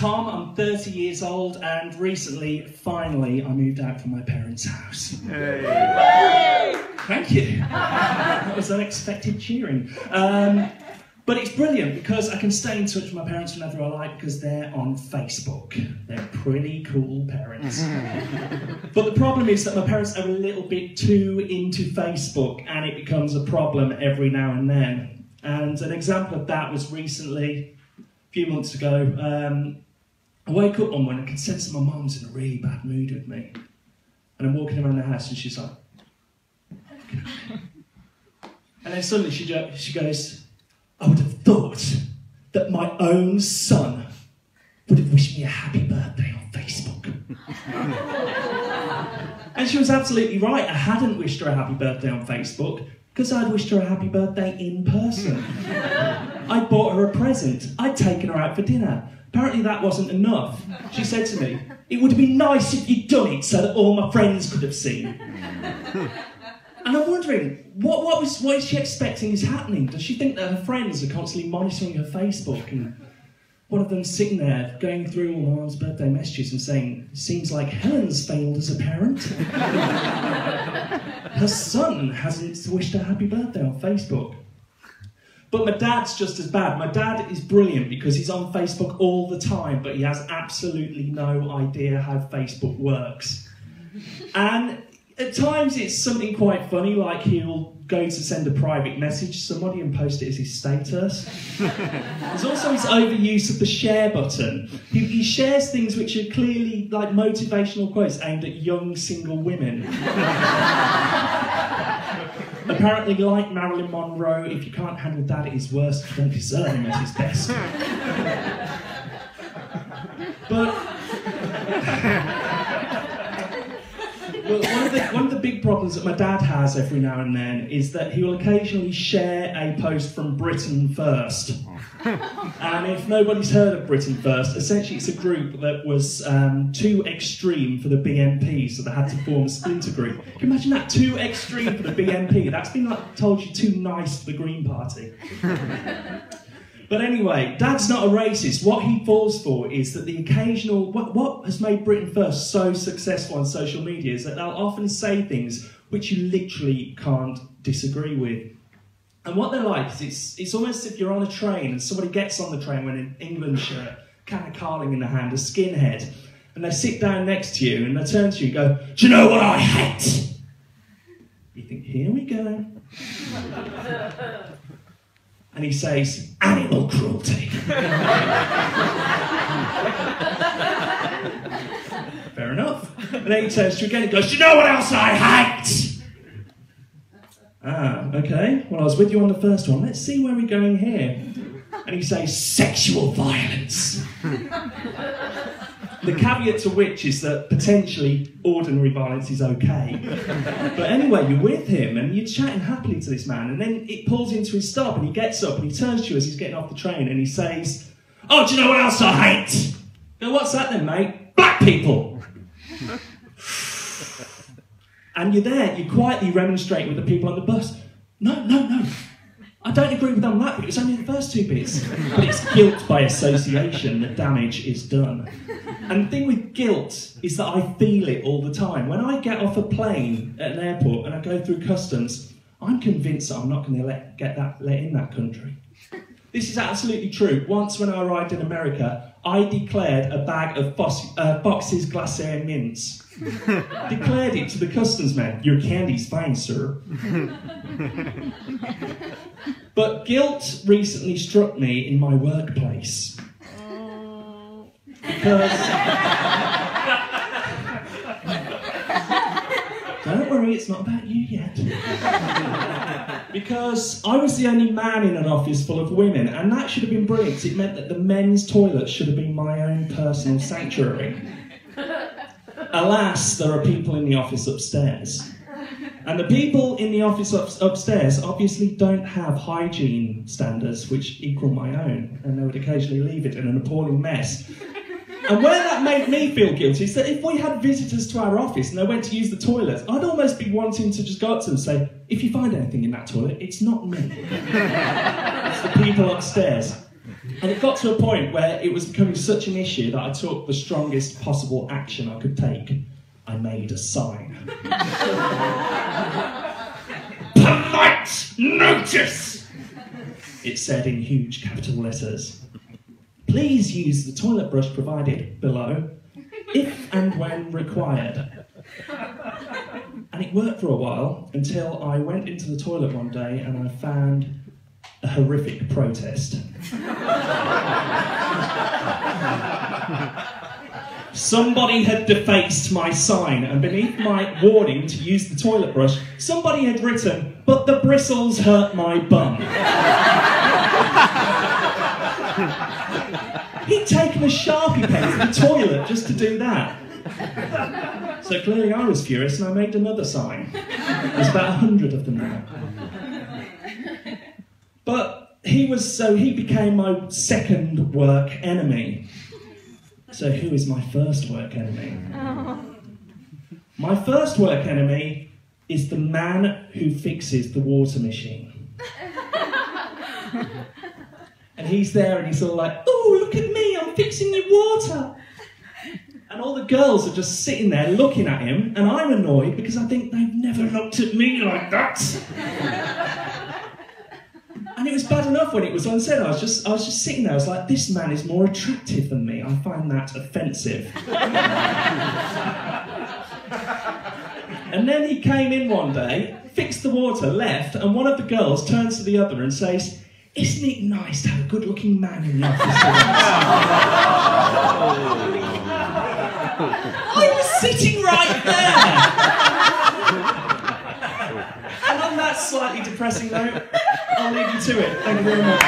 Tom, I'm 30 years old, and recently, finally, I moved out from my parents' house. Hey. Thank you. That was unexpected cheering. But it's brilliant because I can stay in touch with my parents whenever I like because they're on Facebook. They're pretty cool parents. But the problem is that my parents are a little bit too into Facebook and it becomes a problem every now and then. And an example of that was recently, a few months ago, I wake up one morning and I can sense that my mum's in a really bad mood with me. And I'm walking around the house and she's like, and then suddenly she goes, I would have thought that my own son would have wished me a happy birthday on Facebook. And she was absolutely right. I hadn't wished her a happy birthday on Facebook because I'd wished her a happy birthday in person. I'd bought her a present. I'd taken her out for dinner. Apparently that wasn't enough. She said to me, it would have been nice if you'd done it so that all my friends could have seen. And I'm wondering, what is she expecting is happening? Does she think that her friends are constantly monitoring her Facebook and one of them sitting there going through all my mum's birthday messages and saying, seems like Helen's failed as a parent. Her son hasn't wished her happy birthday on Facebook. But my dad's just as bad. My dad is brilliant because he's on Facebook all the time, but he has absolutely no idea how Facebook works. And at times it's something quite funny, like he'll go to send a private message to somebody and post it as his status. There's also his overuse of the share button. He shares things which are clearly like motivational quotes aimed at young single women. Apparently, like Marilyn Monroe, if you can't handle dad at his worst, you don't deserve him at his best. But one of the big problems that my dad has every now and then is that he will occasionally share a post from Britain First. And if nobody's heard of Britain First, essentially it's a group that was too extreme for the BNP, so they had to form a splinter group. Can you imagine that? Too extreme for the BNP. That's been like told you too nice for the Green Party. But anyway, Dad's not a racist. What he falls for is that the occasional... What has made Britain First so successful on social media is that they'll often say things which you literally can't disagree with. And what they're like is it's almost as if you're on a train and somebody gets on the train wearing an England shirt, can of Carling in the hand, a skinhead, and they sit down next to you and they turn to you and go, do you know what I hate? You think, here we go. And he says, animal cruelty. Fair enough. And then he turns to you again and goes, do you know what else I hate? Ah, okay. Well, I was with you on the first one. Let's see where we're going here. And he says, sexual violence. The caveat to which is that potentially ordinary violence is okay. But anyway, you're with him and you're chatting happily to this man, and then it pulls into his stop and he gets up and he turns to you as he's getting off the train and he says, oh, do you know what else I hate? Go, what's that then, mate? Black people. And you're there, you quietly remonstrate with the people on the bus. No. I don't agree with them on that bit, it's only the first two bits. But it's guilt by association, the damage is done. And the thing with guilt is that I feel it all the time. When I get off a plane at an airport and I go through customs, I'm convinced that I'm not going to let in that country. This is absolutely true. Once when I arrived in America, I declared a bag of Fox's Glacé mints. Declared it to the customs man. Your candy's fine, sir. But guilt recently struck me in my workplace. Because... Don't worry, it's not about you yet. Because I was the only man in an office full of women, and that should have been brilliant, because it meant that the men's toilet should have been my own personal sanctuary. Alas, there are people in the office upstairs. And the people in the office upstairs obviously don't have hygiene standards which equal my own, and they would occasionally leave it in an appalling mess. And where that made me feel guilty is that if we had visitors to our office and they went to use the toilet, I'd almost be wanting to just go up to them and say, if you find anything in that toilet, it's not me. It's the people upstairs. And it got to a point where it was becoming such an issue that I took the strongest possible action I could take. I made a sign. Polite notice! It said in huge capital letters. Please use the toilet brush provided below, if and when required. And it worked for a while until I went into the toilet one day and I found a horrific protest. Somebody had defaced my sign, and beneath my warning to use the toilet brush, somebody had written, "But the bristles hurt my bum." He'd taken a Sharpie pen to the toilet just to do that. So clearly I was furious and I made another sign. There's about 100 of them now. But he became my second work enemy. So who is my first work enemy? My first work enemy is the man who fixes the water machine. And he's there and he's all like, "Oh, look at me, I'm fixing your water." And all the girls are just sitting there looking at him, and I'm annoyed because I think they've never looked at me like that. And it was bad enough when it was unsaid. I was just sitting there, I was like, this man is more attractive than me. I find that offensive. And then he came in one day, fixed the water, left, and one of the girls turns to the other and says, "Isn't it nice to have a good-looking man in the office?" I was sitting right there! And on that slightly depressing note, I'll leave you to it. Thank you very much.